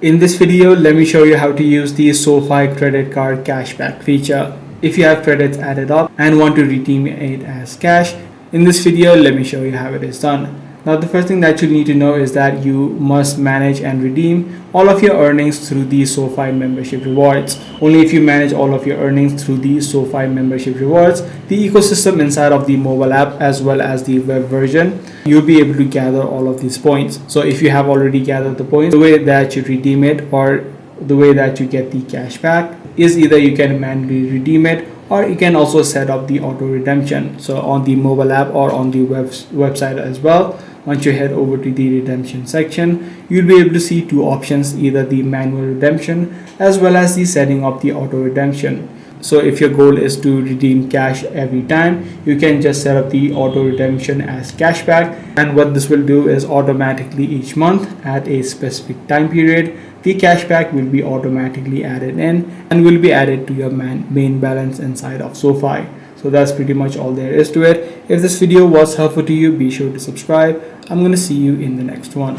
In this video, let me show you how to use the SoFi credit card cashback feature. If you have credits added up and want to redeem it as cash, in this video, let me show you how it is done. Now, the first thing that you need to know is that you must manage and redeem all of your earnings through the SoFi membership rewards. Only if you manage all of your earnings through the SoFi membership rewards, the ecosystem inside of the mobile app as well as the web version, you'll be able to gather all of these points. So if you have already gathered the points, the way that you redeem it or the way that you get the cash back is either you can manually redeem it, or you can also set up the auto redemption. So on the mobile app or on the website as well, once you head over to the redemption section, you'll be able to see two options, either the manual redemption as well as the setting up the auto redemption. So if your goal is to redeem cash every time, you can just set up the auto redemption as cashback, and what this will do is automatically each month at a specific time period, the cashback will be automatically added in and will be added to your main balance inside of SoFi. So that's pretty much all there is to it. If this video was helpful to you, be sure to subscribe. I'm going to see you in the next one.